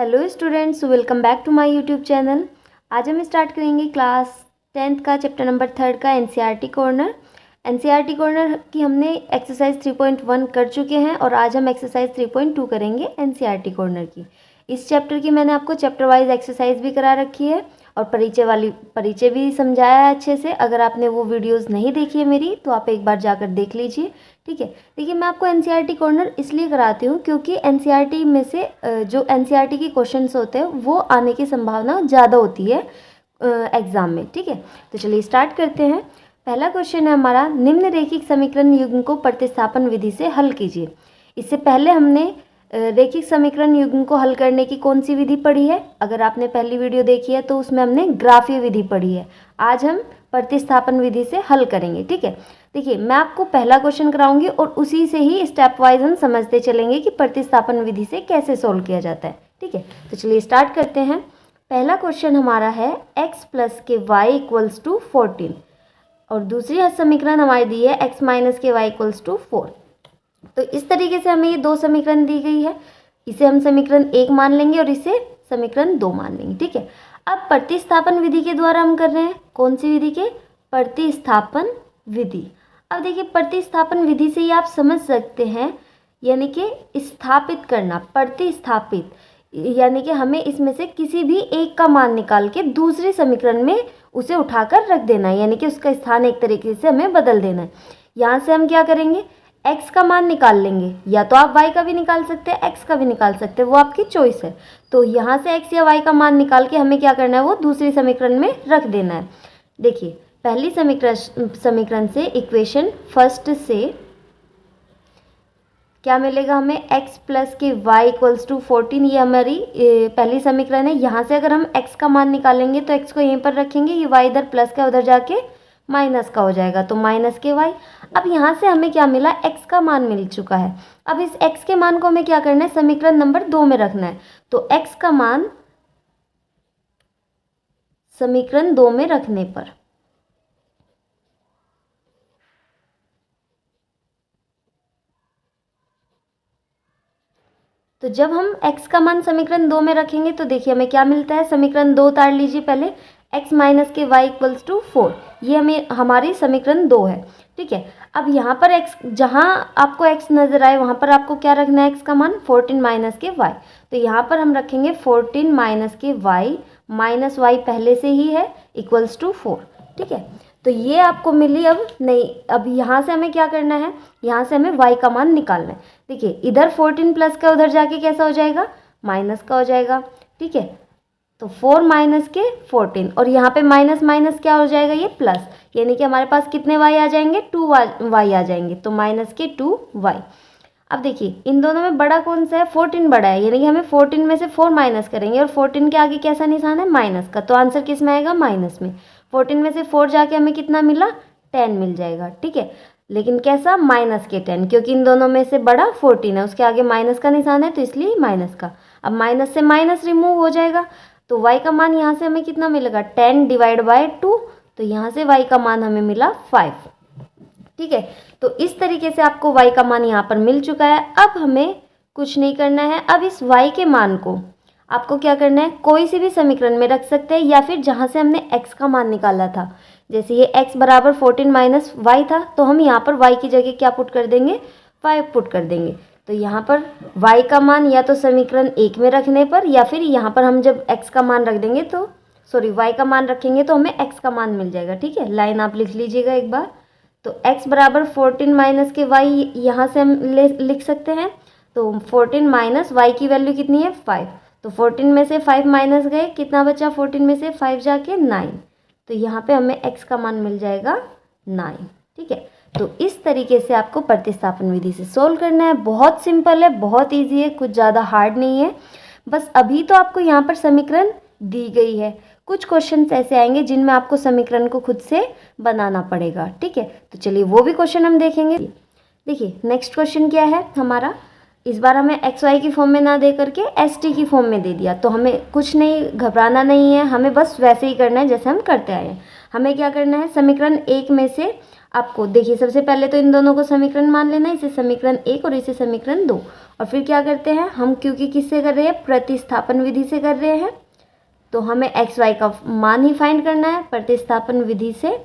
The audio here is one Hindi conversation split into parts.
Hello students, welcome back to my YouTube channel. आज हम स्टार्ट करेंगे क्लास 10th का चैप्टर नंबर 3 का एनसीईआरटी कॉर्नर। एनसीईआरटी कॉर्नर की हमने एक्सरसाइज 3.1 कर चुके हैं और आज हम एक्सरसाइज 3.2 करेंगे एनसीईआरटी कॉर्नर की। इस चैप्टर की मैंने आपको चैप्टर वाइज एक्सरसाइज भी करा रखी है और परिचय भी समझाया है अच्छे से। अगर आपने वो वीडियोस नहीं देखी है मेरी तो आप एक बार जाकर देख लीजिए, ठीक है। देखिए, मैं आपको एनसीईआरटी कॉर्नर इसलिए कराती हूँ क्योंकि एनसीईआरटी में से जो एनसीईआरटी के क्वेश्चंस होते हैं वो आने की संभावना ज़्यादा होती है एग्ज़ाम में, ठीक है। तो चलिए स्टार्ट करते हैं। पहला क्वेश्चन है हमारा, निम्नरेखिक समीकरण युग्म को प्रतिस्थापन विधि से हल कीजिए। इससे पहले हमने रेखिक समीकरण युग्म को हल करने की कौन सी विधि पढ़ी है? अगर आपने पहली वीडियो देखी है तो उसमें हमने ग्राफीय विधि पढ़ी है। आज हम प्रतिस्थापन विधि से हल करेंगे, ठीक है। देखिए, मैं आपको पहला क्वेश्चन कराऊंगी और उसी से ही स्टेप वाइज हम समझते चलेंगे कि प्रतिस्थापन विधि से कैसे सोल्व किया जाता है, ठीक है। तो चलिए स्टार्ट करते हैं। पहला क्वेश्चन हमारा है x प्लस के y इक्वल्स टू 14 और दूसरी समीकरण हमारी दी है x माइनस के y इक्वल्स टू 4। तो इस तरीके से हमें ये दो समीकरण दी गई है। इसे हम समीकरण 1 मान लेंगे और इसे समीकरण 2 मान लेंगे, ठीक है। अब प्रतिस्थापन विधि के द्वारा हम कर रहे हैं, कौन सी विधि के? प्रतिस्थापन विधि। अब देखिए, प्रतिस्थापन विधि से ही आप समझ सकते हैं, यानी कि स्थापित करना, प्रतिस्थापित, यानी कि हमें इसमें से किसी भी एक का मान निकाल के दूसरे समीकरण में उसे उठाकर रख देना है, यानी कि उसका स्थान एक तरीके से हमें बदल देना है। यहाँ से हम क्या करेंगे, x का मान निकाल लेंगे, या तो आप y का भी निकाल सकते हैं, x का भी निकाल सकते हैं, वो आपकी चॉइस है। तो यहाँ से x या y का मान निकाल के हमें क्या करना है, वो दूसरी समीकरण में रख देना है। देखिए, पहली समीकरण से, इक्वेशन फर्स्ट से क्या मिलेगा हमें, x प्लस के y इक्वल्स टू 14, ये हमारी पहली समीकरण है। यहाँ से अगर हम x का मान निकालेंगे तो x को यहीं पर रखेंगे, ये y इधर प्लस का उधर जाके माइनस का हो जाएगा, तो माइनस के y। अब यहाँ से हमें क्या मिला, x का मान मिल चुका है। अब इस x के मान को हमें क्या करना है, समीकरण नंबर 2 में रखना है। तो x का मान समीकरण 2 में रखने पर तो जब हम x का मान समीकरण 2 में रखेंगे तो देखिए हमें क्या मिलता है, समीकरण 2 उतार लीजिए पहले, x माइनस के y इक्वल्स टू 4, ये हमें हमारी समीकरण 2 है, ठीक है। अब यहाँ पर x, जहाँ आपको x नज़र आए वहाँ पर आपको क्या रखना है, x का मान 14 माइनस के y। तो यहाँ पर हम रखेंगे 14 माइनस के y, माइनस y पहले से ही है, इक्वल्स टू 4, ठीक है। तो ये आपको मिली। अब नहीं, अब यहाँ से हमें क्या करना है, यहाँ से हमें y का मान निकालना है। देखिए, इधर 14 प्लस का उधर जाके कैसा हो जाएगा, माइनस का हो जाएगा, ठीक है। तो 4 माइनस के 14 और यहाँ पे माइनस माइनस क्या हो जाएगा, ये प्लस, यानी कि हमारे पास कितने y आ जाएंगे, 2 y आ जाएंगे, तो माइनस के 2y। अब देखिए, इन दोनों में बड़ा कौन सा है, 14 बड़ा है, यानी कि हमें 14 में से 4 माइनस करेंगे और 14 के आगे कैसा निशान है, माइनस का, तो आंसर किस में आएगा, माइनस में। 14 में से 4 जाके हमें कितना मिला, 10 मिल जाएगा, ठीक है। लेकिन कैसा, माइनस के 10, क्योंकि इन दोनों में से बड़ा 14 है, उसके आगे माइनस का निशान है तो इसलिए माइनस का। अब माइनस से माइनस रिमूव हो जाएगा, तो y का मान यहाँ से हमें कितना मिलेगा, 10 डिवाइड बाय 2, तो यहाँ से y का मान हमें मिला 5, ठीक है। तो इस तरीके से आपको y का मान यहाँ पर मिल चुका है। अब हमें कुछ नहीं करना है, अब इस y के मान को आपको क्या करना है, कोई सी भी समीकरण में रख सकते हैं या फिर जहाँ से हमने x का मान निकाला था। जैसे ये x बराबर 14 माइनस y था, तो हम यहाँ पर y की जगह क्या पुट कर देंगे, 5 पुट कर देंगे। तो यहाँ पर y का मान या तो समीकरण 1 में रखने पर, या फिर यहाँ पर हम जब x का मान रख देंगे तो y का मान रखेंगे तो हमें x का मान मिल जाएगा, ठीक है। लाइन आप लिख लीजिएगा एक बार। तो x बराबर 14 माइनस के y यहाँ से हम लिख सकते हैं। तो 14 माइनस y की वैल्यू कितनी है, 5, तो 14 में से 5 माइनस गए, कितना बचा, 14 में से 5 जाके 9, तो यहाँ पे हमें x का मान मिल जाएगा 9, ठीक है। तो इस तरीके से आपको प्रतिस्थापन विधि से सोल्व करना है। बहुत सिंपल है, बहुत इजी है, कुछ ज़्यादा हार्ड नहीं है। बस अभी तो आपको यहाँ पर समीकरण दी गई है, कुछ क्वेश्चंस ऐसे आएंगे जिनमें आपको समीकरण को खुद से बनाना पड़ेगा, ठीक है। तो चलिए वो भी क्वेश्चन हम देखेंगे। देखिए, नेक्स्ट क्वेश्चन क्या है हमारा, इस बार हमें एक्स वाई की फॉर्म में ना दे करके एस टी की फॉर्म में दे दिया, तो हमें कुछ नहीं घबराना नहीं है, हमें बस वैसे ही करना है जैसे हम करते आए हैं। हमें क्या करना है, समीकरण 1 में से आपको देखिए सबसे पहले तो इन दोनों को समीकरण मान लेना, इसे समीकरण 1 और इसे समीकरण 2। और फिर क्या करते हैं हम, क्योंकि किससे कर रहे हैं, प्रतिस्थापन विधि से कर रहे हैं, तो हमें एक्स वाई का मान ही फाइंड करना है प्रतिस्थापन विधि से।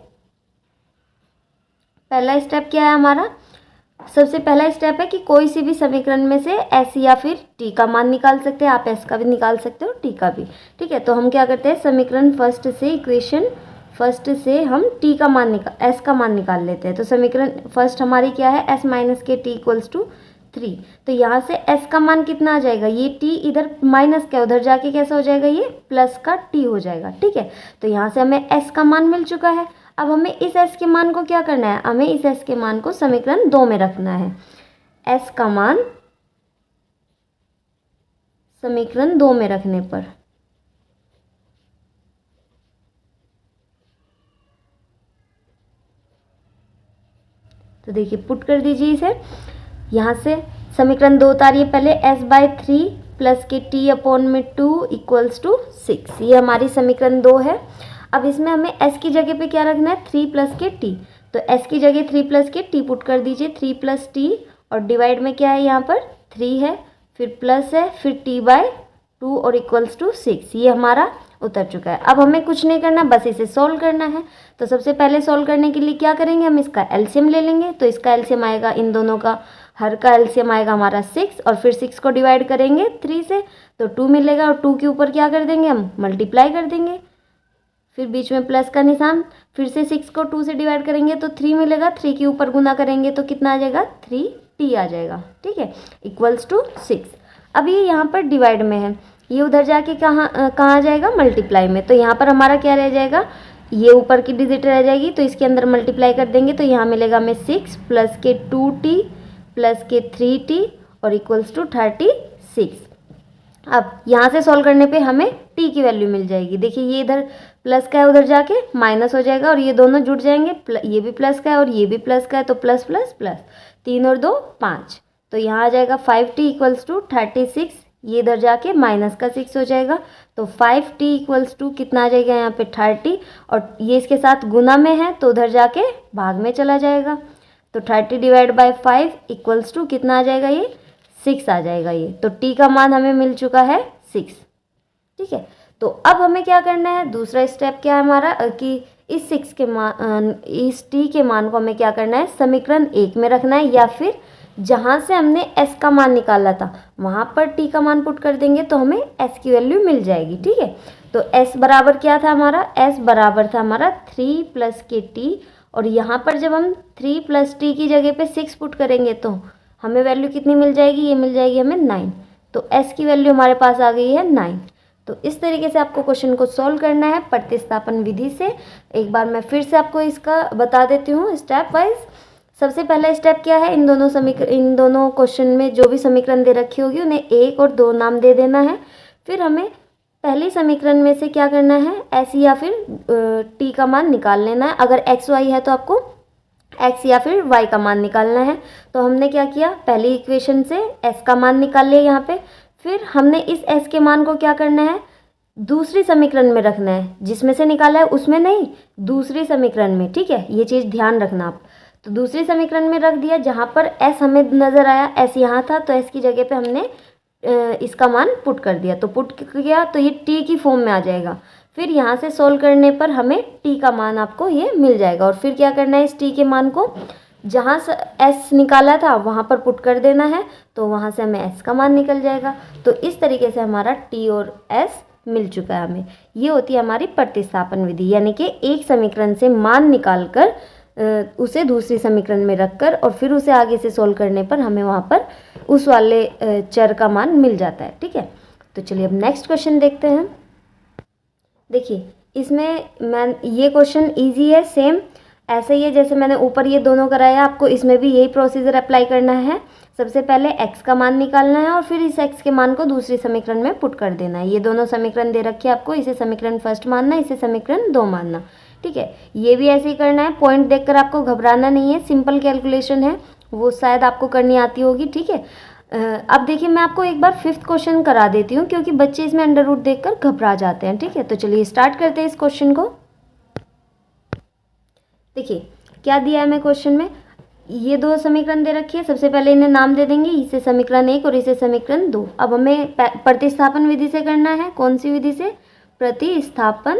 पहला स्टेप क्या है हमारा, सबसे पहला स्टेप है कि कोई सी भी समीकरण में से एस या फिर टी का मान निकाल सकते हैं। आप एस का भी निकाल सकते हो, टी का भी, ठीक है। तो हम क्या करते हैं, समीकरण फर्स्ट से, इक्वेशन फर्स्ट से हम टी का मान एस का मान निकाल लेते हैं। तो समीकरण फर्स्ट हमारी क्या है, एस माइनस के टी इक्वल्स टू 3। तो यहाँ से एस का मान कितना आ जाएगा, ये टी इधर माइनस का उधर जाके कैसा हो जाएगा, ये प्लस का टी हो जाएगा, ठीक है। तो यहाँ से हमें एस का मान मिल चुका है। अब हमें इस एस के मान को क्या करना है, हमें इस एस के मान को समीकरण 2 में रखना है। एस का मान समीकरण 2 में रखने पर तो देखिए पुट कर दीजिए इसे। यहाँ से समीकरण 2 उतारिए पहले, s/3 प्लस के t अपॉन में 2 इक्वल्स टू 6। ये हमारी समीकरण 2 है। अब इसमें हमें s की जगह पे क्या रखना है, 3 प्लस के t। तो s की जगह 3 प्लस के t पुट कर दीजिए, 3 प्लस t और डिवाइड में क्या है, यहाँ पर 3 है, फिर प्लस है, फिर t/2 और इक्वल्स टू 6। ये हमारा उतर चुका है। अब हमें कुछ नहीं करना, बस इसे सोल्व करना है। तो सबसे पहले सोल्व करने के लिए क्या करेंगे, हम इसका एलसीएम ले लेंगे। तो इसका एलसीएम आएगा, इन दोनों का हर का एलसीएम आएगा हमारा 6, और फिर 6 को डिवाइड करेंगे 3 से तो 2 मिलेगा, और 2 के ऊपर क्या कर देंगे, हम मल्टीप्लाई कर देंगे, फिर बीच में प्लस का निशान, फिर से 6 को 2 से डिवाइड करेंगे तो 3 मिलेगा, 3 के ऊपर गुना करेंगे तो कितना आ जाएगा, 3t आ जाएगा, ठीक है, इक्वल्स टू 6। अब ये यहाँ पर डिवाइड में है, ये उधर जाके कहाँ आ जाएगा, मल्टीप्लाई में। तो यहाँ पर हमारा क्या रह जाएगा, ये ऊपर की डिजिट रह जाएगी, तो इसके अंदर मल्टीप्लाई कर देंगे तो यहाँ मिलेगा हमें 6 प्लस के 2t प्लस के 3t और इक्वल्स टू 36। अब यहाँ से सॉल्व करने पे हमें t की वैल्यू मिल जाएगी। देखिए ये इधर प्लस का है, उधर जाके माइनस हो जाएगा और ये दोनों जुड़ जाएंगे, ये भी प्लस का है और ये भी प्लस का है, तो प्लस प्लस प्लस, 3 और 2 5। तो यहाँ आ जाएगा 5t इक्वल्स टू 36, ये इधर जाके माइनस का 6 हो जाएगा, तो 5t इक्वल्स टू कितना आ जाएगा यहाँ पे 30, और ये इसके साथ गुना में है तो उधर जाके भाग में चला जाएगा। तो 30 डिवाइड बाई 5 इक्वल्स टू कितना आ जाएगा, ये 6 आ जाएगा ये। तो t का मान हमें मिल चुका है 6, ठीक है। तो अब हमें क्या करना है, दूसरा स्टेप क्या है हमारा, कि इस 6 के मान, इस t के मान को हमें क्या करना है, समीकरण 1 में रखना है, या फिर जहाँ से हमने s का मान निकाला था वहाँ पर t का मान पुट कर देंगे तो हमें s की वैल्यू मिल जाएगी, ठीक है। तो s बराबर क्या था हमारा, s बराबर था हमारा 3 प्लस के t, और यहाँ पर जब हम 3 प्लस t की जगह पे 6 पुट करेंगे तो हमें वैल्यू कितनी मिल जाएगी, ये मिल जाएगी हमें 9। तो s की वैल्यू हमारे पास आ गई है 9। तो इस तरीके से आपको क्वेश्चन को सॉल्व करना है प्रतिस्थापन विधि से। एक बार मैं फिर से आपको इसका बता देती हूँ स्टेप वाइज। सबसे पहला स्टेप क्या है, इन दोनों क्वेश्चन में जो भी समीकरण दे रखी होगी उन्हें 1 और 2 नाम दे देना है। फिर हमें पहले समीकरण में से क्या करना है, s या फिर t का मान निकाल लेना है। अगर x y है तो आपको x या फिर y का मान निकालना है। तो हमने क्या किया, पहली इक्वेशन से s का मान निकाल लिया यहाँ पे। फिर हमने इस s के मान को क्या करना है, दूसरी समीकरण में रखना है, जिसमें से निकाला है उसमें नहीं, दूसरी समीकरण में, ठीक है। ये चीज़ ध्यान रखना आप। तो दूसरी समीकरण में रख दिया, जहाँ पर s हमें नज़र आया, s यहाँ था तो s की जगह पे हमने इसका मान पुट कर दिया। तो पुट किया तो ये t की फॉर्म में आ जाएगा। फिर यहाँ से सोल्व करने पर हमें t का मान आपको ये मिल जाएगा। और फिर क्या करना है, इस t के मान को जहाँ से s निकाला था वहाँ पर पुट कर देना है, तो वहाँ से हमें s का मान निकल जाएगा। तो इस तरीके से हमारा t और s मिल चुका है हमें। ये होती है हमारी प्रतिस्थापन विधि, यानी कि एक समीकरण से मान निकाल कर उसे दूसरी समीकरण में रखकर और फिर उसे आगे से सोल्व करने पर हमें वहाँ पर उस वाले चर का मान मिल जाता है, ठीक है। तो चलिए अब नेक्स्ट क्वेश्चन देखते हैं। देखिए इसमें ये क्वेश्चन इजी है, सेम ऐसे ही है जैसे मैंने ऊपर ये दोनों कराया, आपको इसमें भी यही प्रोसीजर अप्लाई करना है। सबसे पहले x का मान निकालना है और फिर इस x के मान को दूसरी समीकरण में पुट कर देना है। ये दोनों समीकरण दे रखे हैं आपको, इसे समीकरण फर्स्ट मानना, इसे समीकरण 2 मानना, ठीक है। ये भी ऐसे ही करना है, पॉइंट देखकर आपको घबराना नहीं है, सिंपल कैलकुलेशन है, वो शायद आपको करनी आती होगी, ठीक है। अब देखिए मैं आपको एक बार 5th क्वेश्चन करा देती हूँ, क्योंकि बच्चे इसमें अंडर रूट देखकर घबरा जाते हैं, ठीक है। तो चलिए स्टार्ट करते हैं इस क्वेश्चन को। देखिए क्या दिया है हमें क्वेश्चन में, ये दो समीकरण दे रखी है, सबसे पहले इन्हें नाम दे देंगे, इसे समीकरण 1 और इसे समीकरण 2। अब हमें प्रतिस्थापन विधि से करना है। कौन सी विधि से? प्रतिस्थापन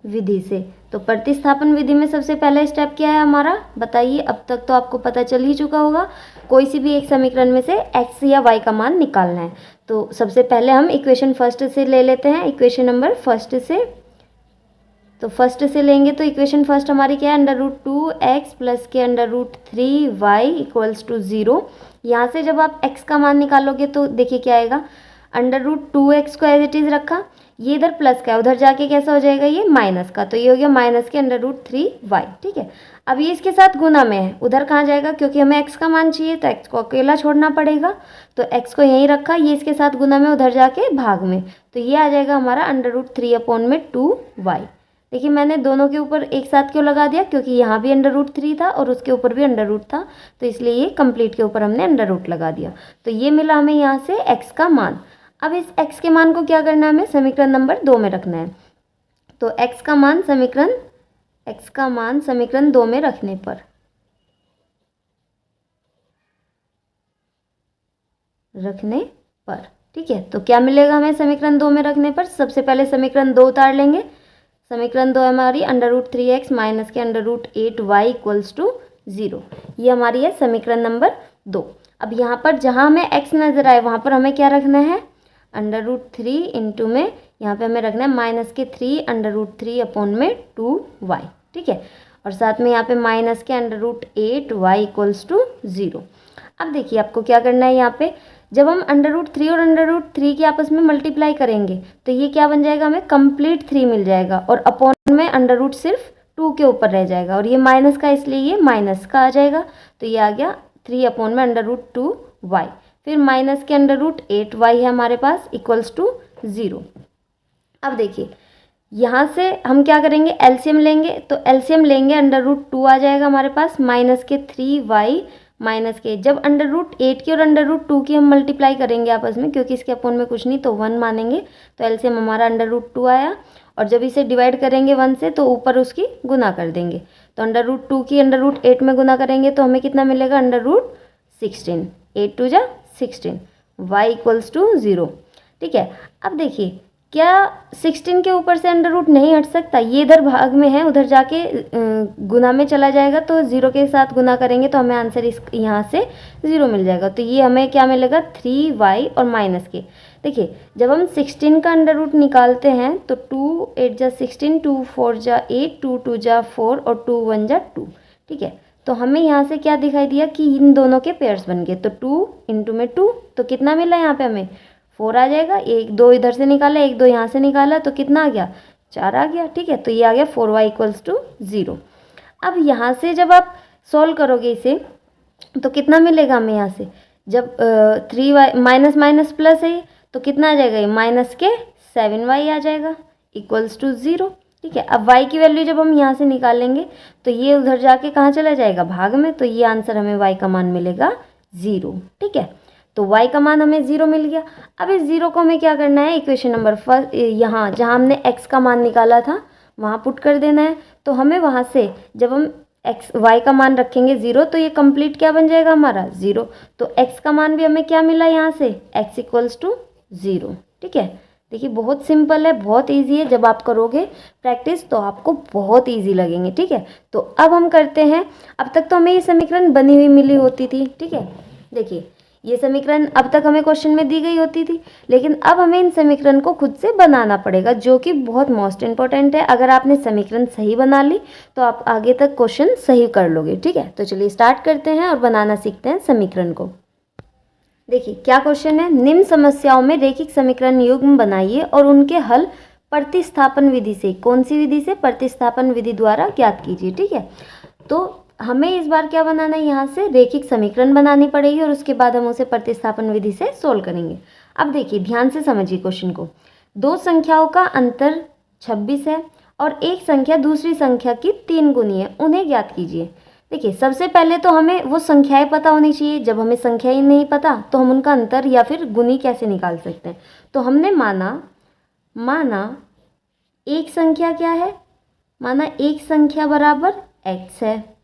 विधि से। तो प्रतिस्थापन विधि में सबसे पहला स्टेप क्या है हमारा, बताइए। अब तक तो आपको पता चल ही चुका होगा, कोई सी भी एक समीकरण में से x या y का मान निकालना है। तो सबसे पहले हम इक्वेशन फर्स्ट से ले लेते हैं, इक्वेशन नंबर फर्स्ट से। तो फर्स्ट से लेंगे तो इक्वेशन फर्स्ट हमारी क्या है, √2x प्लस के √3y इक्वल्स टू 0। यहाँ से जब आप x का मान निकालोगे तो देखिए क्या आएगा, √2x को एज इट इज़ रखा, ये इधर प्लस का है, उधर जाके कैसा हो जाएगा, ये माइनस का, तो ये हो गया माइनस के √3y। ठीक है, अब ये इसके साथ गुना में है, उधर कहाँ जाएगा, क्योंकि हमें x का मान चाहिए तो x को अकेला छोड़ना पड़ेगा, तो x को यहीं रखा, ये इसके साथ गुना में, उधर जाके भाग में, तो ये आ जाएगा हमारा √3/2y। देखिए मैंने दोनों के ऊपर एक साथ क्यों लगा दिया, क्योंकि यहाँ भी √3 था और उसके ऊपर भी √ था, तो इसलिए ये कंप्लीट के ऊपर हमने √ लगा दिया। तो ये मिला हमें यहाँ से x का मान। अब इस x के मान को क्या करना है, हमें समीकरण नंबर 2 में रखना है। तो x का मान समीकरण 2 में रखने पर ठीक है, तो क्या मिलेगा हमें समीकरण 2 में रखने पर, सबसे पहले समीकरण 2 उतार लेंगे। समीकरण 2 हमारी √3x माइनस के √8y इक्वल्स टू 0। ये हमारी है समीकरण नंबर 2। अब यहाँ पर जहाँ हमें x नज़र आए वहाँ पर हमें क्या रखना है, √3 इंटू में यहाँ पे हमें रखना है माइनस के 3√3/2y। ठीक है, और साथ में यहाँ पे माइनस के √8y इक्वल्स टू 0। अब देखिए आपको क्या करना है, यहाँ पे जब हम √3 और √3 के आपस में मल्टीप्लाई करेंगे तो ये क्या बन जाएगा, हमें कंप्लीट 3 मिल जाएगा, और अपॉन में √ सिर्फ 2 के ऊपर रह जाएगा, और ये माइनस का इसलिए ये माइनस का आ जाएगा, तो ये आ गया 3 में √2y। फिर माइनस के √8y है हमारे पास इक्वल्स टू 0। अब देखिए यहाँ से हम क्या करेंगे, एलसीएम लेंगे, तो एलसीएम लेंगे √2 आ जाएगा हमारे पास, माइनस के 3y माइनस के, जब √8 की और √2 की हम मल्टीप्लाई करेंगे आपस में, क्योंकि इसके अपोन में कुछ नहीं तो 1 मानेंगे, तो एलसीएम हमारा √2 आया, और जब इसे डिवाइड करेंगे 1 से तो ऊपर उसकी गुना कर देंगे, तो √2 की √8 में गुना करेंगे तो हमें कितना मिलेगा, √16, 8 2 जा 16, y इक्वल्स टू 0। ठीक है, अब देखिए क्या 16 के ऊपर से √ नहीं हट सकता, ये इधर भाग में है, उधर जाके गुना में चला जाएगा, तो 0 के साथ गुना करेंगे तो हमें आंसर इस यहाँ से 0 मिल जाएगा, तो ये हमें क्या मिलेगा, 3y और माइनस के। देखिए जब हम 16 का √ निकालते हैं तो 2 8 जा 16, 2 4 जा 8, 2 2 जा 4 और 2 1 जा 2। ठीक है, तो हमें यहाँ से क्या दिखाई दिया कि इन दोनों के पेयर्स बन गए, तो 2 इंटू में 2, तो कितना मिला यहाँ पे हमें 4 आ जाएगा, 1 2 इधर से निकाला, 1 2 यहाँ से निकाला, तो कितना आ गया, 4 आ गया। ठीक है, तो ये आ गया 4y इक्वल्स टू 0। अब यहाँ से जब आप सॉल्व करोगे इसे तो कितना मिलेगा हमें, यहाँ से जब 3y माइनस माइनस प्लस है तो कितना आ जाएगा, ये माइनस के 7y आ जाएगा इक्वल्स टू 0। ठीक है, अब y की वैल्यू जब हम यहाँ से निकालेंगे तो ये उधर जाके कहाँ चला जाएगा, भाग में, तो ये आंसर हमें y का मान मिलेगा 0। ठीक है, तो y का मान हमें 0 मिल गया। अब इस 0 को हमें क्या करना है, इक्वेशन नंबर फर्स्ट यहाँ जहाँ हमने x का मान निकाला था वहाँ पुट कर देना है, तो हमें वहाँ से जब हम y का मान रखेंगे 0 तो ये कंप्लीट क्या बन जाएगा हमारा 0, तो x का मान भी हमें क्या मिला यहाँ से, x इक्वल्स टू 0। ठीक है, देखिए बहुत सिंपल है, बहुत इजी है, जब आप करोगे प्रैक्टिस तो आपको बहुत इजी लगेंगे। ठीक है, तो अब हम करते हैं, अब तक तो हमें ये समीकरण बनी हुई मिली होती थी। ठीक है, देखिए ये समीकरण अब तक हमें क्वेश्चन में दी गई होती थी, लेकिन अब हमें इन समीकरण को खुद से बनाना पड़ेगा, जो कि बहुत मोस्ट इंपॉर्टेंट है। अगर आपने समीकरण सही बना ली तो आप आगे तक क्वेश्चन सही कर लोगे। ठीक है, तो चलिए स्टार्ट करते हैं और बनाना सीखते हैं समीकरण को। देखिए क्या क्वेश्चन है, निम्न समस्याओं में रेखिक समीकरण युग्म बनाइए और उनके हल प्रतिस्थापन विधि से, कौन सी विधि से, प्रतिस्थापन विधि द्वारा ज्ञात कीजिए। ठीक है, तो हमें इस बार क्या बनाना है, यहाँ से रेखिक समीकरण बनानी पड़ेगी और उसके बाद हम उसे प्रतिस्थापन विधि से सोल्व करेंगे। अब देखिए ध्यान से समझिए क्वेश्चन को, दो संख्याओं का अंतर 26 है और एक संख्या दूसरी संख्या की 3 गुनी है, उन्हें ज्ञात कीजिए। देखिए सबसे पहले तो हमें वो संख्याएं पता होनी चाहिए, जब हमें संख्या ही नहीं पता तो हम उनका अंतर या फिर गुनी कैसे निकाल सकते हैं। तो हमने माना एक संख्या क्या है, माना एक संख्या बराबर x है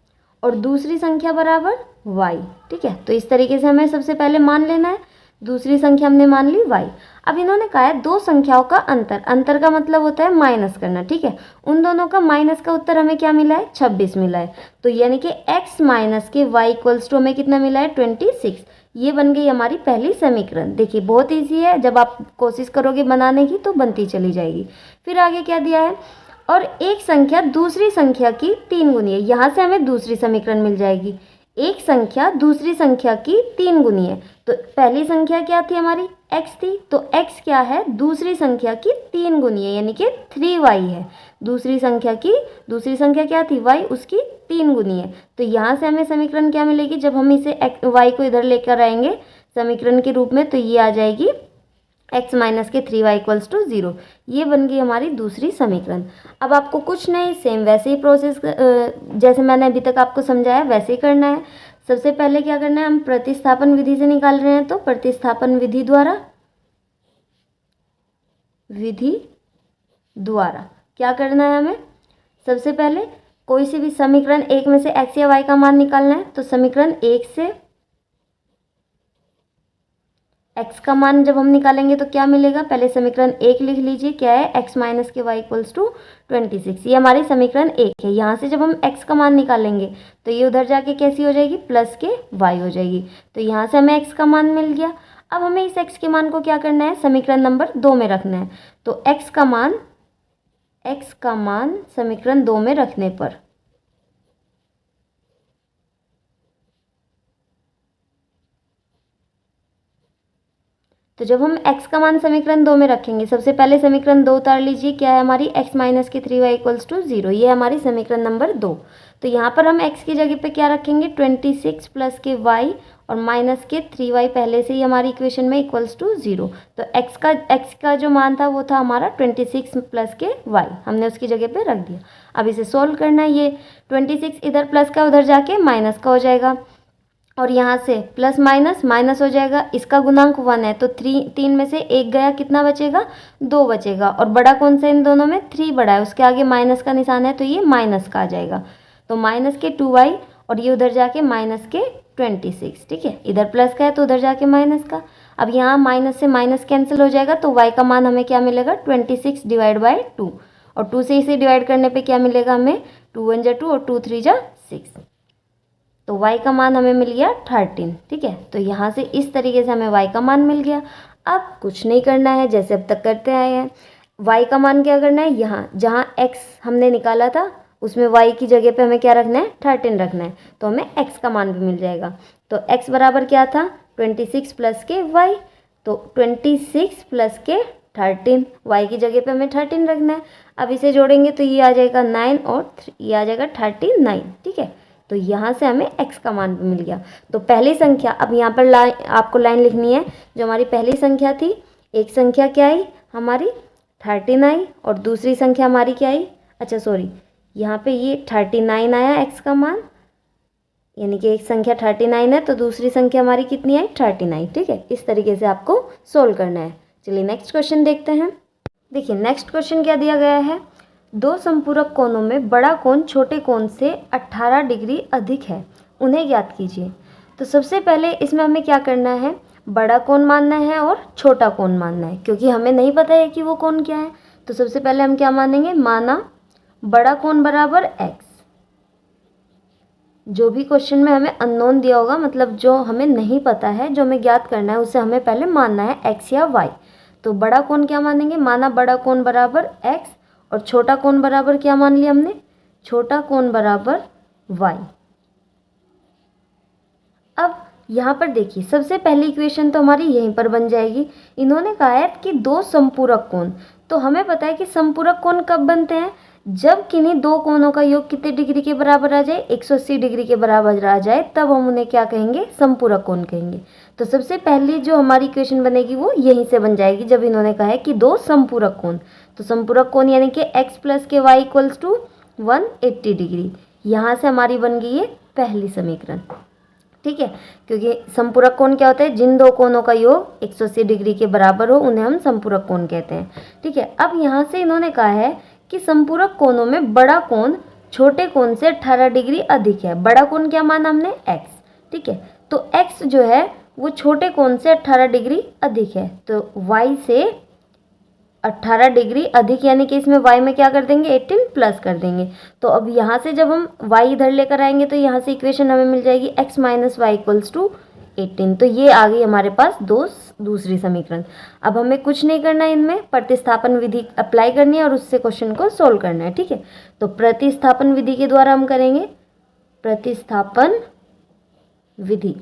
और दूसरी संख्या बराबर y। ठीक है, तो इस तरीके से हमें सबसे पहले मान लेना है। दूसरी संख्या हमने मान ली y। अब इन्होंने कहा है दो संख्याओं का अंतर, अंतर का मतलब होता है माइनस करना। ठीक है, उन दोनों का माइनस का उत्तर हमें क्या मिला है, 26 मिला है। तो यानी कि x माइनस के y इक्वल्स टू हमें कितना मिला है, 26। ये बन गई हमारी पहली समीकरण। देखिए बहुत ईजी है, जब आप कोशिश करोगे बनाने की तो बनती चली जाएगी। फिर आगे क्या दिया है, और एक संख्या दूसरी संख्या की 3 गुनी है। यहाँ से हमें दूसरी समीकरण मिल जाएगी। एक संख्या दूसरी संख्या की 3 गुनी है। तो पहली संख्या क्या थी हमारी, x थी, तो x क्या है, दूसरी संख्या की 3 गुनी है, यानी कि 3y है। दूसरी संख्या क्या थी, y, उसकी 3 गुनी है। तो यहाँ से हमें समीकरण क्या मिलेगी, जब हम इसे y को इधर लेकर आएंगे समीकरण के रूप में, तो ये आ जाएगी x माइनस के 3y इक्वल्स टू 0। ये बन गई हमारी दूसरी समीकरण। अब आपको कुछ नहीं, सेम वैसे ही प्रोसेस जैसे मैंने अभी तक आपको समझाया वैसे ही करना है। सबसे पहले क्या करना है, हम प्रतिस्थापन विधि से निकाल रहे हैं, तो प्रतिस्थापन विधि द्वारा क्या करना है हमें, सबसे पहले कोई सी भी समीकरण एक में से x या y का मान निकालना है। तो समीकरण एक से x का मान जब हम निकालेंगे तो क्या मिलेगा, पहले समीकरण एक लिख लीजिए, क्या है, x माइनस के y इक्वल्स टू 26। ये हमारी समीकरण एक है। यहाँ से जब हम x का मान निकालेंगे तो ये उधर जाके कैसी हो जाएगी, प्लस के y हो जाएगी। तो यहाँ से हमें x का मान मिल गया। अब हमें इस x के मान को क्या करना है, समीकरण नंबर 2 में रखना है। तो x का मान समीकरण 2 में रखने पर तो जब हम x का मान समीकरण 2 में रखेंगे, सबसे पहले समीकरण 2 उतार लीजिए, क्या है हमारी, x माइनस के 3y इक्वल्स टू 0। ये हमारी समीकरण नंबर 2। तो यहाँ पर हम x की जगह पे क्या रखेंगे, 26 प्लस के y और माइनस के 3y पहले से ही हमारी इक्वेशन में इक्वल्स टू 0। तो x का जो मान था वो था हमारा 26 प्लस के y, हमने उसकी जगह पे रख दिया। अब इसे सोल्व करना है। ये 26 इधर प्लस का उधर जाके माइनस का हो जाएगा, और यहाँ से प्लस माइनस हो जाएगा। इसका गुणांक 1 है, तो 3 में से 1 गया, कितना बचेगा, 2 बचेगा। और बड़ा कौन सा इन दोनों में, 3 बड़ा है, उसके आगे माइनस का निशान है, तो ये माइनस का आ जाएगा। तो माइनस के 2y और ये उधर जाके माइनस के 26। ठीक है, इधर प्लस का है तो उधर जाके माइनस का। अब यहाँ माइनस से माइनस कैंसिल हो जाएगा, तो y का मान हमें क्या मिलेगा, 26 डिवाइड बाई 2, और 2 से इसे डिवाइड करने पर क्या मिलेगा हमें, 2 1 जा 2 और 2 3 जा 6। तो y का मान हमें मिल गया 13। ठीक है, तो यहाँ से इस तरीके से हमें y का मान मिल गया। अब कुछ नहीं करना है, जैसे अब तक करते आए हैं। y का मान क्या करना है, यहाँ जहाँ x हमने निकाला था उसमें y की जगह पे हमें क्या रखना है, 13 रखना है, तो हमें x का मान भी मिल जाएगा। तो x बराबर क्या था, 26 प्लस के y, तो 26 प्लस के 13, y की जगह पे हमें 13 रखना है। अब इसे जोड़ेंगे तो ये आ जाएगा 9 और ये आ जाएगा 39। ठीक है, तो यहाँ से हमें x का मान भी मिल गया। तो पहली संख्या, अब यहाँ पर आपको लाइन लिखनी है, जो हमारी पहली संख्या थी, एक संख्या क्या आई हमारी 13 आई, और दूसरी संख्या हमारी क्या आई, अच्छा सॉरी, यहाँ पे ये 39 आया x का मान, यानी कि एक संख्या 39 है तो दूसरी संख्या हमारी कितनी आई, 39। ठीक है, इस तरीके से आपको सोल्व करना है। चलिए नेक्स्ट क्वेश्चन देखते हैं। देखिए नेक्स्ट क्वेश्चन क्या दिया गया है, दो संपूरक कोणों में बड़ा कोण छोटे कोण से 18 डिग्री अधिक है, उन्हें ज्ञात कीजिए। तो सबसे पहले इसमें हमें क्या करना है, बड़ा कोण मानना है और छोटा कोण मानना है, क्योंकि हमें नहीं पता है कि वो कोण क्या है। तो सबसे पहले हम क्या मानेंगे, माना बड़ा कोण बराबर x। जो भी क्वेश्चन में हमें अननोन दिया होगा, मतलब जो हमें नहीं पता है, जो हमें ज्ञात करना है, उसे हमें पहले मानना है x या y। तो बड़ा कोण क्या मानेंगे, माना बड़ा कोण बराबर x, और छोटा कोण बराबर क्या मान लिया हमने, छोटा कोण बराबर y। अब यहाँ पर देखिए सबसे पहली इक्वेशन तो हमारी यहीं पर बन जाएगी। इन्होंने कहा है कि दो संपूरक कोण, तो हमें पता है कि संपूरक कोण कब बनते हैं, जब किन्हीं दो कोणों का योग कितने डिग्री के बराबर आ जाए, 180 डिग्री के बराबर आ जाए, तब हम उन्हें क्या कहेंगे, संपूरक कोण कहेंगे। तो सबसे पहली जो हमारी इक्वेशन बनेगी वो यहीं से बन जाएगी, जब इन्होंने कहा है कि दो संपूरक कोण। तो संपूरक कोण यानी कि x प्लस के y इक्वल्स टू 180 डिग्री। यहाँ से हमारी बन गई है पहली समीकरण। ठीक है, क्योंकि संपूरक कोण क्या होता है, जिन दो कोणों का योग 180 डिग्री के बराबर हो उन्हें हम संपूरक कोण कहते हैं। ठीक है, अब यहाँ से इन्होंने कहा है कि संपूरक कोणों में बड़ा कोण छोटे कोण से 18 डिग्री अधिक है। बड़ा कोण क्या माना हमने x, ठीक है। तो x जो है वो छोटे कोण से 18 डिग्री अधिक है, तो y से 18 डिग्री अधिक यानी कि इसमें y में क्या कर देंगे 18 प्लस कर देंगे। तो अब यहाँ से जब हम y इधर लेकर आएंगे तो यहाँ से इक्वेशन हमें मिल जाएगी x minus Y equals to 18। तो ये आ गई हमारे पास दूसरी समीकरण। अब हमें कुछ नहीं करना है, इनमें प्रतिस्थापन विधि अप्लाई करनी है और उससे क्वेश्चन को सोल्व करना है, ठीक है। तो प्रतिस्थापन विधि के द्वारा हम करेंगे प्रतिस्थापन विधि।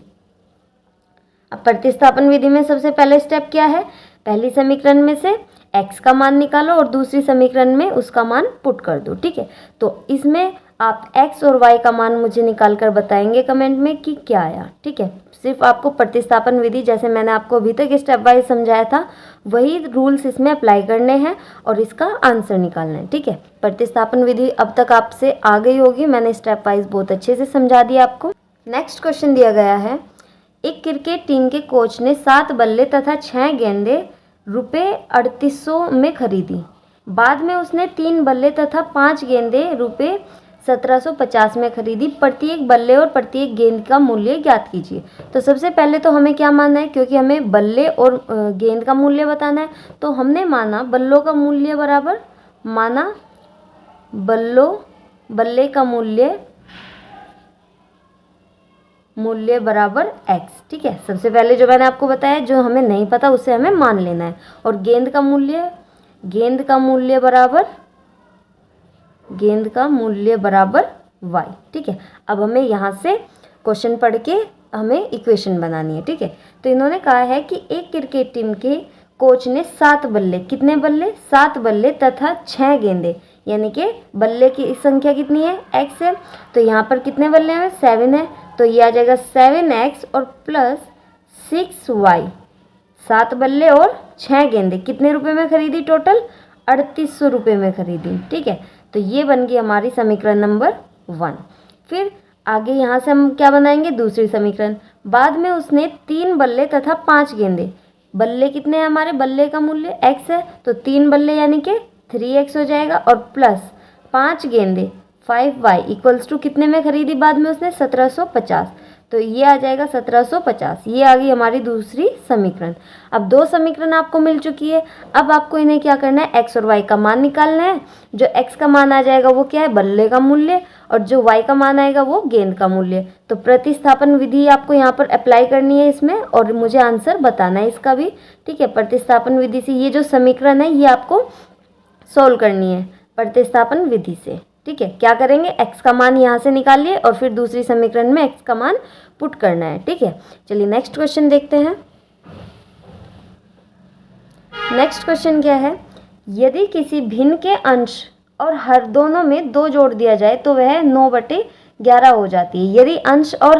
अब प्रतिस्थापन विधि में सबसे पहले स्टेप क्या है, पहली समीकरण में से x का मान निकालो और दूसरी समीकरण में उसका मान पुट कर दो, ठीक है। तो इसमें आप x और y का मान मुझे निकाल कर बताएंगे कमेंट में कि क्या आया, ठीक है। सिर्फ आपको प्रतिस्थापन विधि जैसे मैंने आपको अभी तक स्टेप वाइज समझाया था वही रूल्स इसमें अप्लाई करने हैं और इसका आंसर निकालना है, ठीक है। प्रतिस्थापन विधि अब तक आपसे आ गई होगी, मैंने स्टेप वाइज बहुत अच्छे से समझा दिया आपको। नेक्स्ट क्वेश्चन दिया गया है, एक क्रिकेट टीम के कोच ने 7 बल्ले तथा 6 गेंदें रुपये 3800 में खरीदी। बाद में उसने 3 बल्ले तथा 5 गेंदें रुपये 1750 में खरीदी। प्रत्येक बल्ले और प्रत्येक गेंद का मूल्य ज्ञात कीजिए। तो सबसे पहले तो हमें क्या मानना है, क्योंकि हमें बल्ले और गेंद का मूल्य बताना है, तो हमने माना बल्लों का मूल्य बराबर माना बल्ले का मूल्य बराबर x, ठीक है। सबसे पहले जो मैंने आपको बताया, जो हमें नहीं पता उससे हमें मान लेना है। और गेंद का मूल्य बराबर y, ठीक है। अब हमें यहाँ से क्वेश्चन पढ़ के हमें इक्वेशन बनानी है, ठीक है। तो इन्होंने कहा है कि एक क्रिकेट टीम के कोच ने 7 बल्ले, कितने बल्ले 7 बल्ले तथा 6 गेंदें, यानी कि बल्ले की संख्या कितनी है x है, तो यहाँ पर कितने बल्ले हैं 7 है, तो ये आ जाएगा 7x और प्लस 6y। 7 बल्ले और 6 गेंदें कितने रुपए में खरीदी, टोटल 3800 रुपये में खरीदी, ठीक है। तो ये बन गई हमारी समीकरण नंबर 1। फिर आगे यहाँ से हम क्या बनाएंगे, दूसरी समीकरण। बाद में उसने 3 बल्ले तथा 5 गेंदें, बल्ले कितने हैं हमारे, बल्ले का मूल्य x है, तो 3 बल्ले यानी कि 3x हो जाएगा और प्लस 5 गेंदें 5y इक्वल्स टू कितने में खरीदी बाद में उसने 1750, तो ये आ जाएगा 1750। ये आ गई हमारी दूसरी समीकरण। अब 2 समीकरण आपको मिल चुकी है। अब आपको इन्हें क्या करना है, x और y का मान निकालना है। जो x का मान आ जाएगा वो क्या है, बल्ले का मूल्य, और जो y का मान आएगा वो गेंद का मूल्य। तो प्रतिस्थापन विधि आपको यहाँ पर अप्लाई करनी है इसमें, और मुझे आंसर बताना है इसका भी, ठीक है। प्रतिस्थापन विधि से ये जो समीकरण है ये आपको सोल्व करनी है प्रतिस्थापन विधि से, ठीक है। क्या करेंगे, x का मान यहाँ से निकालिए और फिर दूसरी समीकरण में x का मान पुट करना है, ठीक है। चलिए नेक्स्ट क्वेश्चन देखते हैं। नेक्स्ट क्वेश्चन क्या है, यदि किसी भिन्न के अंश और हर दोनों में 2 जोड़ दिया जाए तो वह 9/11 हो जाती है। यदि अंश और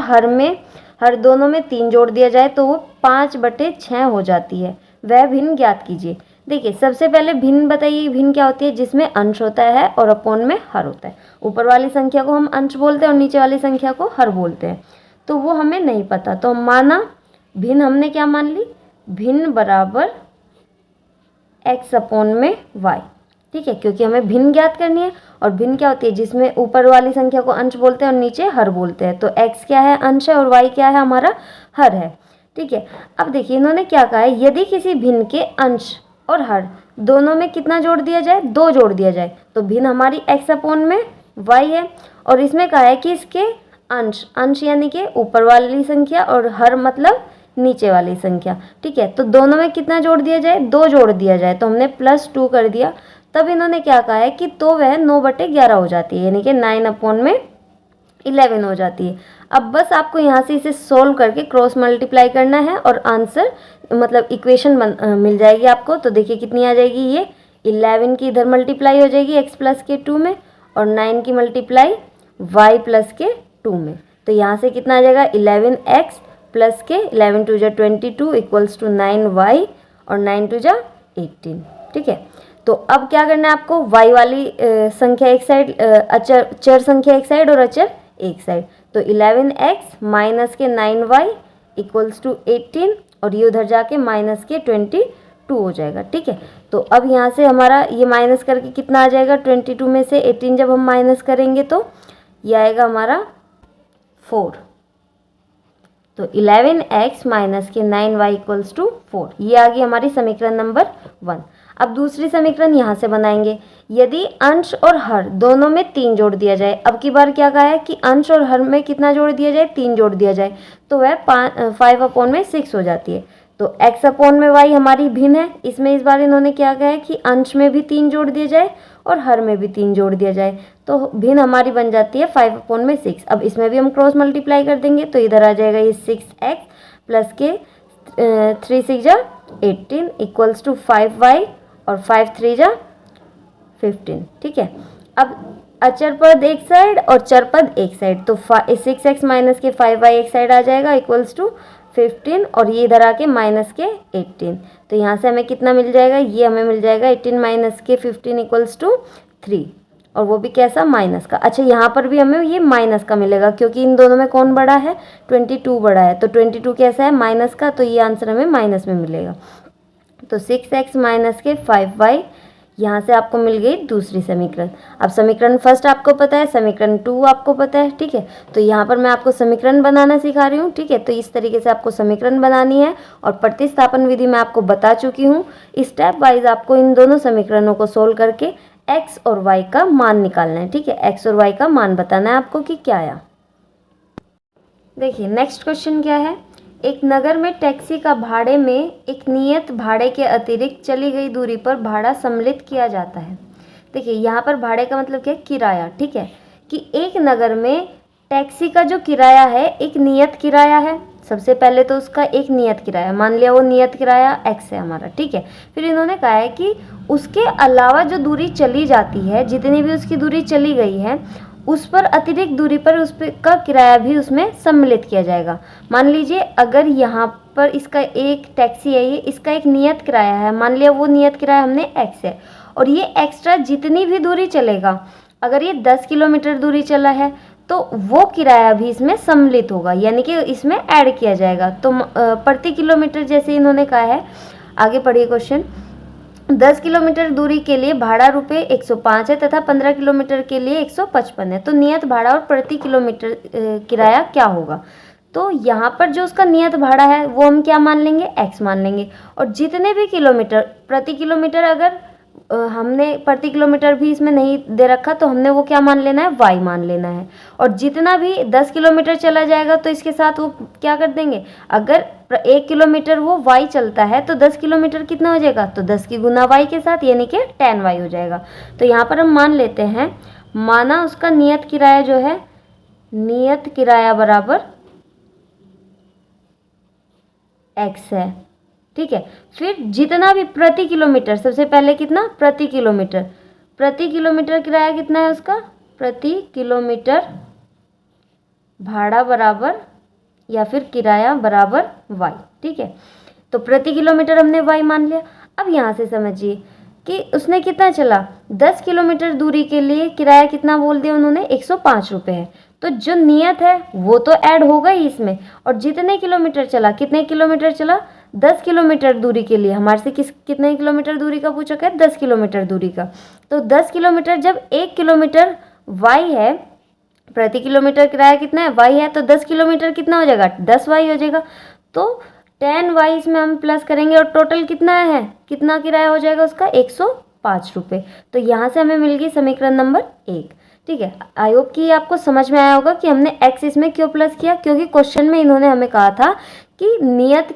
हर दोनों में 3 जोड़ दिया जाए तो वो 5/6 हो जाती है। वह भिन्न ज्ञात कीजिए। देखिए सबसे पहले भिन्न बताइए, भिन्न क्या होती है, जिसमें अंश होता है और अपोन में हर होता है। ऊपर वाली संख्या को हम अंश बोलते हैं और नीचे वाली संख्या को हर बोलते हैं, तो वो हमें नहीं पता। तो माना भिन्न, हमने क्या मान ली, भिन्न बराबर x अपोन में y, ठीक है, क्योंकि हमें भिन्न ज्ञात करनी है। और भिन्न क्या होती है, जिसमें ऊपर वाली संख्या को अंश बोलते हैं और नीचे हर बोलते हैं। तो x क्या है, अंश है, और y क्या है, हमारा हर है, ठीक है। अब देखिए इन्होंने क्या कहा है, यदि किसी भिन्न के अंश और हर दोनों में कितना जोड़ दिया जाए, 2 जोड़ दिया जाए, तो भिन्न हमारी x अपोन में y है। और इसमें कहा है कि इसके अंश यानी कि ऊपर वाली संख्या और हर मतलब नीचे वाली संख्या, ठीक है। तो दोनों में कितना जोड़ दिया जाए, 2 जोड़ दिया जाए, तो हमने +2 कर दिया। तब इन्होंने क्या कहा है कि तो वह 9/11 हो जाती है, यानी कि 9/11 हो जाती है। अब बस आपको यहाँ से इसे सोल्व करके क्रॉस मल्टीप्लाई करना है और आंसर मतलब इक्वेशन मिल जाएगी आपको। तो देखिए कितनी आ जाएगी, ये 11 की इधर मल्टीप्लाई हो जाएगी x प्लस के 2 में, और 9 की मल्टीप्लाई y प्लस के 2 में। तो यहाँ से कितना आ जाएगा, 11x प्लस के 11 2 जा 22 इक्वल्स टू 9y और 9 2 जा 18, ठीक है। तो अब क्या करना है आपको, y वाली संख्या एक साइड, चर संख्या एक साइड और अचर एक साइड। तो 11x माइनस के 9y इक्वल्स टू 18, और ये उधर जाके माइनस के 22 2 हो जाएगा। ठीक है, तो अब यहाँ से हमारा ये माइनस करके कितना आ जाएगा, 22 में से 18 जब हम माइनस करेंगे तो ये आएगा हमारा 4। तो 11x माइनस के 9y इक्वल्स टू 4, ये आ गई हमारी समीकरण नंबर 1। अब दूसरी समीकरण यहाँ से बनाएंगे। यदि अंश और हर दोनों में 3 जोड़ दिया जाए, अब की बार क्या कहा है कि अंश और हर में कितना जोड़ दिया जाए, 3 जोड़ दिया जाए, तो वह 5/6 हो जाती है। तो x/y हमारी भिन्न है, इसमें इस बार इन्होंने क्या कहा है कि अंश में भी 3 जोड़ दिया जाए और हर में भी 3 जोड़ दिया जाए, तो भिन्न हमारी बन जाती है 5/6। अब इसमें भी हम क्रॉस मल्टीप्लाई कर देंगे तो इधर आ जाएगा ये 6x प्लस के 3 6 जा 18 इक्वल्स टू 5y और 5 3 जा 15। ठीक है, अब अचर पद एक साइड और चर पद एक साइड, तो 6x माइनस के 5y एक साइड आ जाएगा इक्वल्स टू 15 और ये इधर आके माइनस के 18। तो यहाँ से हमें कितना मिल जाएगा, ये हमें मिल जाएगा 18 माइनस के 15 इक्वल्स टू 3, और वो भी कैसा, माइनस का। अच्छा, यहाँ पर भी हमें ये माइनस का मिलेगा क्योंकि इन दोनों में कौन बड़ा है, 22 बड़ा है, तो 22 कैसा है, माइनस का, तो ये आंसर हमें माइनस में मिलेगा। तो 6x माइनस के 5y, यहाँ से आपको मिल गई दूसरी समीकरण। अब समीकरण फर्स्ट आपको पता है, समीकरण 2 आपको पता है। ठीक है, तो यहाँ पर मैं आपको समीकरण बनाना सिखा रही हूँ। ठीक है, तो इस तरीके से आपको समीकरण बनानी है और प्रतिस्थापन विधि मैं आपको बता चुकी हूँ। स्टेप वाइज आपको इन दोनों समीकरणों को सोल्व करके x और y का मान निकालना है। ठीक है, x और y का मान बताना है आपको कि क्या आया। देखिए नेक्स्ट क्वेश्चन क्या है, एक नगर में टैक्सी का भाड़े में एक नियत भाड़े के अतिरिक्त चली गई दूरी पर भाड़ा सम्मिलित किया जाता है। देखिए यहाँ पर भाड़े का मतलब क्या है, किराया। ठीक है, कि एक नगर में टैक्सी का जो किराया है एक नियत किराया है। सबसे पहले तो उसका एक नियत किराया, मान लिया वो नियत किराया x है हमारा। ठीक है, फिर इन्होंने कहा है कि उसके अलावा जो दूरी चली जाती है, जितनी भी उसकी दूरी चली गई है, उस पर अतिरिक्त दूरी पर उस पर का किराया भी उसमें सम्मिलित किया जाएगा। मान लीजिए अगर यहाँ पर इसका एक टैक्सी है, ये इसका एक नियत किराया है, मान लिया वो नियत किराया हमने x है, और ये एक्स्ट्रा जितनी भी दूरी चलेगा, अगर ये 10 किलोमीटर दूरी चला है तो वो किराया भी इसमें सम्मिलित होगा, यानी कि इसमें ऐड किया जाएगा। तो प्रति किलोमीटर जैसे इन्होंने कहा है, आगे पढ़िए क्वेश्चन, 10 किलोमीटर दूरी के लिए भाड़ा रुपये 105 है तथा 15 किलोमीटर के लिए 155 है। तो नियत भाड़ा और प्रति किलोमीटर किराया क्या होगा। तो यहाँ पर जो उसका नियत भाड़ा है वो हम क्या मान लेंगे, x मान लेंगे, और जितने भी किलोमीटर, प्रति किलोमीटर अगर हमने प्रति किलोमीटर भी इसमें नहीं दे रखा तो हमने वो क्या मान लेना है, y मान लेना है। और जितना भी 10 किलोमीटर चला जाएगा तो इसके साथ वो क्या कर देंगे, अगर 1 किलोमीटर वो y चलता है तो 10 किलोमीटर कितना हो जाएगा, तो 10 की गुना y के साथ, यानी कि 10y हो जाएगा। तो यहाँ पर हम मान लेते हैं, माना उसका नियत किराया जो है, नियत किराया बराबर x है। ठीक है, फिर जितना भी प्रति किलोमीटर, सबसे पहले कितना, प्रति किलोमीटर, प्रति किलोमीटर किराया कितना है उसका, प्रति किलोमीटर भाड़ा बराबर या फिर किराया बराबर y। ठीक है, तो प्रति किलोमीटर हमने y मान लिया। अब यहाँ से समझिए कि उसने कितना चला, 10 किलोमीटर दूरी के लिए किराया कितना बोल दिया उन्होंने, 105 रुपये है। तो जो नियत है वो तो ऐड होगा ही इसमें, और जितने किलोमीटर चला, कितने किलोमीटर चला, 10 किलोमीटर दूरी के लिए हमारे से कितने किलोमीटर दूरी का पूछा है, 10 किलोमीटर दूरी का। तो 10 किलोमीटर जब 1 किलोमीटर y है, प्रति किलोमीटर किराया कितना है, y है, तो 10 किलोमीटर कितना हो जाएगा, 10y हो जाएगा। तो 10y इसमें हम प्लस करेंगे और टोटल कितना है, कितना किराया हो जाएगा उसका, 105 रुपये। तो यहाँ से हमें मिल गई समीकरण नंबर 1। ठीक है, आई होप कि आपको समझ में आया होगा कि हमने x इसमें क्यों प्लस किया, क्योंकि क्वेश्चन में इन्होंने हमें कहा था कि नियत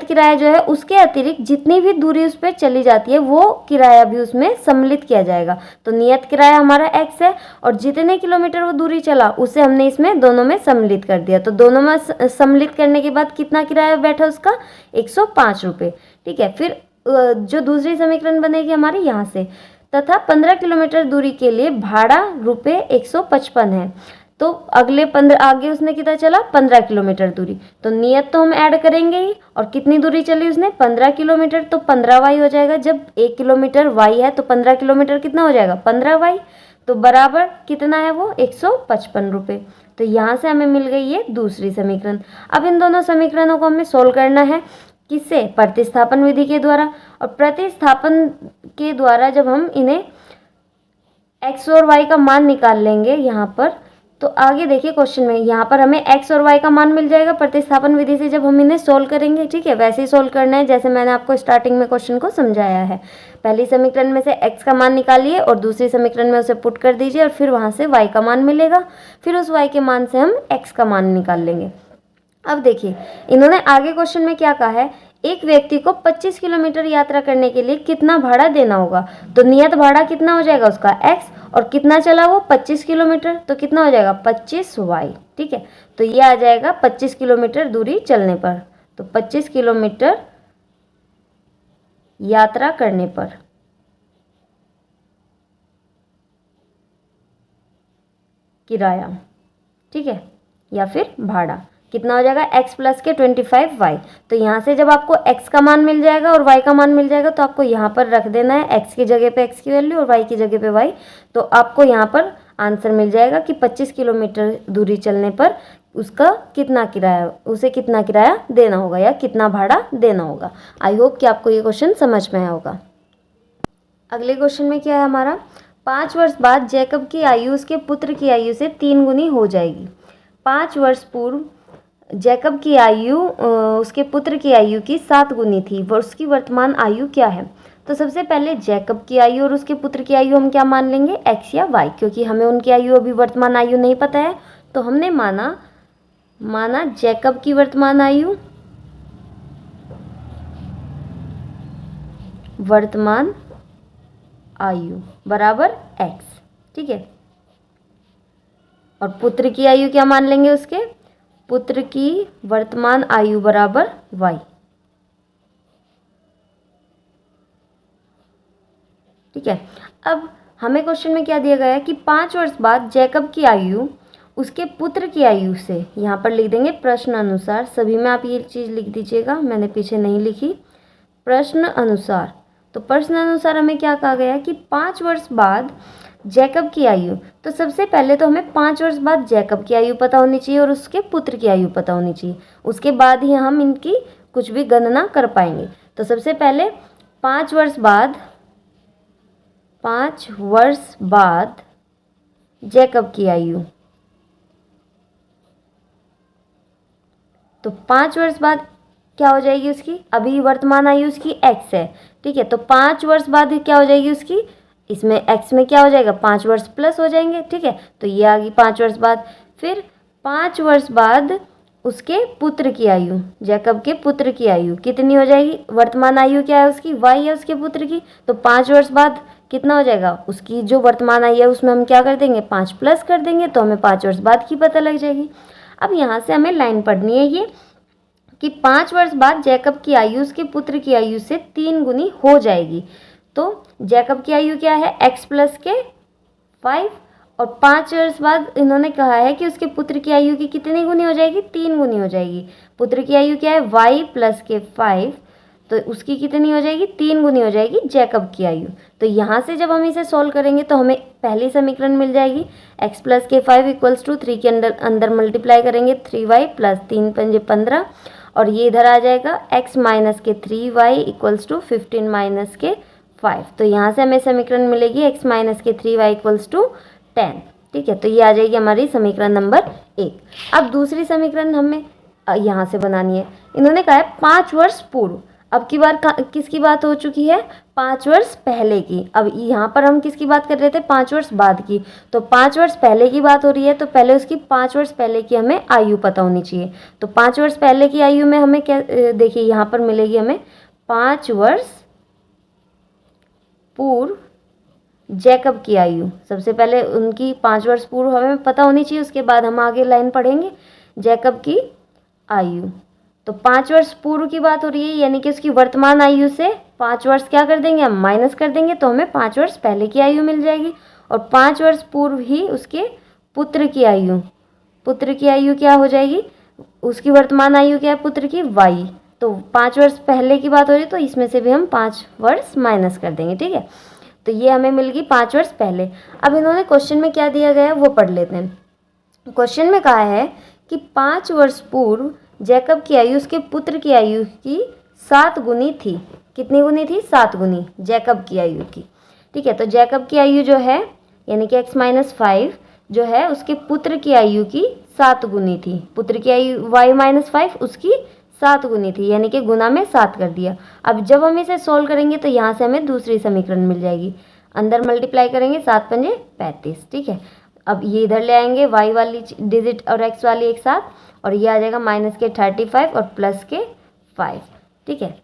किराया जो है उसके अतिरिक्त जितनी भी दूरी उस पर चली जाती है वो किराया भी उसमें सम्मिलित किया जाएगा। तो नियत किराया हमारा x है और जितने किलोमीटर वो दूरी चला उसे हमने इसमें दोनों में सम्मिलित कर दिया। तो दोनों में सम्मिलित करने के बाद कितना किराया बैठा उसका, 105 रुपये। ठीक है, फिर जो दूसरी समीकरण बनेगी हमारी यहाँ से, तथा 15 किलोमीटर दूरी के लिए भाड़ा रुपये 155 है। तो अगले 15, आगे उसने कितना चला, 15 किलोमीटर दूरी, तो नियत तो हम ऐड करेंगे ही, और कितनी दूरी चली उसने, 15 किलोमीटर, तो 15y हो जाएगा। जब 1 किलोमीटर y है तो 15 किलोमीटर कितना हो जाएगा, 15y, तो बराबर कितना है वो, 155 रुपये। तो यहाँ से हमें मिल गई ये दूसरी समीकरण। अब इन दोनों समीकरणों को हमें सोल्व करना है। किससे? प्रतिस्थापन विधि के द्वारा। और प्रतिस्थापन के द्वारा जब हम इन्हें x और y का मान निकाल लेंगे यहाँ पर, तो आगे देखिए क्वेश्चन में यहाँ पर हमें x और y का मान मिल जाएगा प्रतिस्थापन विधि से जब हम इन्हें सोल्व करेंगे। ठीक है, वैसे ही सोल्व करना है जैसे मैंने आपको स्टार्टिंग में क्वेश्चन को समझाया है। पहली समीकरण में से x का मान निकालिए और दूसरी समीकरण में उसे पुट कर दीजिए और फिर वहाँ से y का मान मिलेगा, फिर उस y के मान से हम x का मान निकाल लेंगे। अब देखिए इन्होंने आगे क्वेश्चन में क्या कहा है, एक व्यक्ति को 25 किलोमीटर यात्रा करने के लिए कितना भाड़ा देना होगा। तो नियत भाड़ा कितना हो जाएगा उसका x, और कितना चला वो 25 किलोमीटर, तो कितना हो जाएगा 25y। ठीक है, तो ये आ जाएगा 25 किलोमीटर दूरी चलने पर, तो 25 किलोमीटर यात्रा करने पर किराया। ठीक है, या फिर भाड़ा कितना हो जाएगा x प्लस के 25y। तो यहाँ से जब आपको x का मान मिल जाएगा और y का मान मिल जाएगा तो आपको यहाँ पर रख देना है x की जगह पे x की वैल्यू और y की जगह पे y। तो आपको यहाँ पर आंसर मिल जाएगा कि 25 किलोमीटर दूरी चलने पर उसका कितना किराया, उसे कितना किराया देना होगा या कितना भाड़ा देना होगा। आई होप कि आपको ये क्वेश्चन समझ में आया होगा। अगले क्वेश्चन में क्या है हमारा, 5 वर्ष बाद जैकब की आयु उसके पुत्र की आयु से 3 गुनी हो जाएगी। 5 वर्ष पूर्व जैकब की आयु उसके पुत्र की आयु की 7 गुनी थी, उसकी वर्तमान आयु क्या है। तो सबसे पहले जैकब की आयु और उसके पुत्र की आयु हम क्या मान लेंगे, x या y, क्योंकि हमें उनकी आयु अभी वर्तमान आयु नहीं पता है। तो हमने माना जैकब की वर्तमान आयु बराबर x। ठीक है, और पुत्र की आयु क्या मान लेंगे, उसके पुत्र की वर्तमान आयु बराबर y। ठीक है, अब हमें क्वेश्चन में क्या दिया गया है कि 5 वर्ष बाद जैकब की आयु उसके पुत्र की आयु से, यहाँ पर लिख देंगे प्रश्न अनुसार, सभी में आप ये चीज़ लिख दीजिएगा, मैंने पीछे नहीं लिखी, प्रश्न अनुसार। तो प्रश्न अनुसार हमें क्या कहा गया कि 5 वर्ष बाद जैकब की आयु, तो सबसे पहले तो हमें 5 वर्ष बाद जैकब की आयु पता होनी चाहिए और उसके पुत्र की आयु पता होनी चाहिए, उसके बाद ही हम इनकी कुछ भी गणना कर पाएंगे। तो सबसे पहले 5 वर्ष बाद जैकब की आयु, तो 5 वर्ष बाद क्या हो जाएगी उसकी, अभी वर्तमान आयु उसकी x है। ठीक है, तो 5 वर्ष बाद क्या हो जाएगी उसकी, इसमें x में क्या हो जाएगा 5 वर्ष प्लस हो जाएंगे। ठीक है, तो ये आ गई 5 वर्ष बाद। फिर 5 वर्ष बाद उसके पुत्र की आयु, जैकब के पुत्र की आयु कितनी हो जाएगी, वर्तमान आयु क्या है उसकी y है उसके पुत्र की, तो 5 वर्ष बाद कितना हो जाएगा, उसकी जो वर्तमान आयु है उसमें हम क्या कर देंगे 5 प्लस कर देंगे, तो हमें 5 वर्ष बाद की पता लग जाएगी। अब यहाँ से हमें लाइन पढ़नी है ये कि 5 वर्ष बाद जैकब की आयु उसके पुत्र की आयु से 3 गुनी हो जाएगी। तो जैकब की आयु क्या है x प्लस के 5, और 5 वर्ष बाद इन्होंने कहा है कि उसके पुत्र की आयु की कितनी गुनी हो जाएगी, 3 गुनी हो जाएगी। पुत्र की आयु क्या है y प्लस के 5, तो उसकी कितनी हो जाएगी 3 गुनी हो जाएगी जैकब की आयु। तो यहाँ से जब हम इसे सोल्व करेंगे तो हमें पहली समीकरण मिल जाएगी x प्लस के 5 इक्वल्स टू 3 के अंदर मल्टीप्लाई करेंगे 3y प्लस 3 पंजे 15, और ये इधर आ जाएगा x माइनस के 3y इक्वल्स टू 15 माइनस के 5। तो यहाँ से हमें समीकरण मिलेगी x माइनस के 3y इक्वल्स टू 10। ठीक है, तो ये आ जाएगी हमारी समीकरण नंबर 1। अब दूसरी समीकरण हमें यहाँ से बनानी है। इन्होंने कहा है 5 वर्ष पूर्व, अब की बार किसकी बात हो चुकी है 5 वर्ष पहले की। अब यहाँ पर हम किसकी बात कर रहे थे 5 वर्ष बाद की, तो 5 वर्ष पहले की बात हो रही है, तो पहले उसकी 5 वर्ष पहले की हमें आयु पता होनी चाहिए। तो 5 वर्ष पहले की आयु में हमें क्या देखिए यहाँ पर मिलेगी हमें 5 वर्ष पूर्व जैकब की आयु। सबसे पहले उनकी 5 वर्ष पूर्व हमें पता होनी चाहिए, उसके बाद हम आगे लाइन पढ़ेंगे जैकब की आयु। तो 5 वर्ष पूर्व की बात हो रही है, यानी कि उसकी वर्तमान आयु से 5 वर्ष क्या कर देंगे हम माइनस कर देंगे, तो हमें 5 वर्ष पहले की आयु मिल जाएगी। और 5 वर्ष पूर्व ही उसके पुत्र की आयु क्या हो जाएगी, उसकी वर्तमान आयु क्या है पुत्र की y। तो 5 वर्ष पहले की बात हो रही है, तो इसमें से भी हम 5 वर्ष माइनस कर देंगे। ठीक है, तो ये हमें मिल गई 5 वर्ष पहले। अब इन्होंने क्वेश्चन में क्या दिया गया है वो पढ़ लेते हैं। क्वेश्चन में कहा है कि 5 वर्ष पूर्व जैकब की आयु उसके पुत्र की आयु की 7 गुनी थी। कितनी गुनी थी? 7 गुनी जैकब की आयु की। ठीक है, तो जैकब की आयु जो है यानी कि x-5 जो है उसके पुत्र की आयु की 7 गुनी थी। पुत्र की आयु y-5 उसकी 7 गुनी थी, यानी कि गुना में 7 कर दिया। अब जब हम इसे सोल्व करेंगे तो यहाँ से हमें दूसरी समीकरण मिल जाएगी। अंदर मल्टीप्लाई करेंगे 7 पंजे 35। ठीक है, अब ये इधर ले आएंगे y वाली डिजिट और x वाली एक साथ, और ये आ जाएगा माइनस के 35 और प्लस के 5। ठीक है,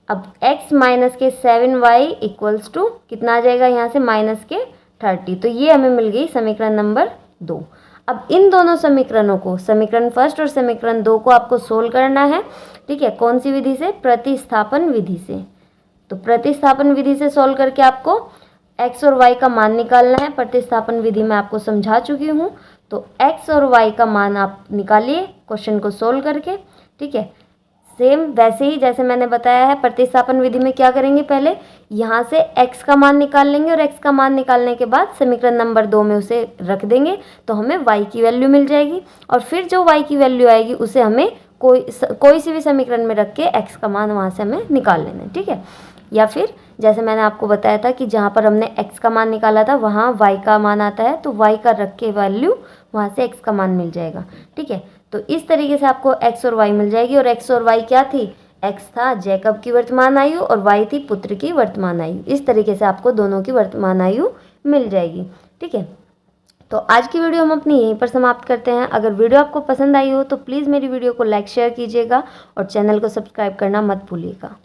अब x माइनस के 7y इक्वल्स टू कितना आ जाएगा यहाँ से? माइनस के 30। तो ये हमें मिल गई समीकरण नंबर 2। अब इन दोनों समीकरणों को, समीकरण फर्स्ट और समीकरण 2 को आपको सोल्व करना है। ठीक है, कौन सी विधि से? प्रतिस्थापन विधि से। तो प्रतिस्थापन विधि से सोल्व करके आपको x और y का मान निकालना है। प्रतिस्थापन विधि मैं आपको समझा चुकी हूँ। तो x और y का मान आप निकालिए क्वेश्चन को सोल्व करके। ठीक है, सेम वैसे ही जैसे मैंने बताया है। प्रतिस्थापन विधि में क्या करेंगे? पहले यहाँ से x का मान निकाल लेंगे और x का मान निकालने के बाद समीकरण नंबर 2 में उसे रख देंगे तो हमें y की वैल्यू मिल जाएगी, और फिर जो y की वैल्यू आएगी उसे हमें कोई सी भी समीकरण में रख के x का मान वहाँ से हमें निकाल लेना है। ठीक है, या फिर जैसे मैंने आपको बताया था कि जहाँ पर हमने x का मान निकाला था वहाँ y का मान आता है, तो y का रख के वैल्यू वहाँ से x का मान मिल जाएगा। ठीक है, तो इस तरीके से आपको x और y मिल जाएगी। और x और y क्या थी? x था जैकब की वर्तमान आयु और y थी पुत्र की वर्तमान आयु। इस तरीके से आपको दोनों की वर्तमान आयु मिल जाएगी। ठीक है, तो आज की वीडियो हम अपनी यहीं पर समाप्त करते हैं। अगर वीडियो आपको पसंद आई हो तो प्लीज़ मेरी वीडियो को लाइक शेयर कीजिएगा और चैनल को सब्सक्राइब करना मत भूलिएगा।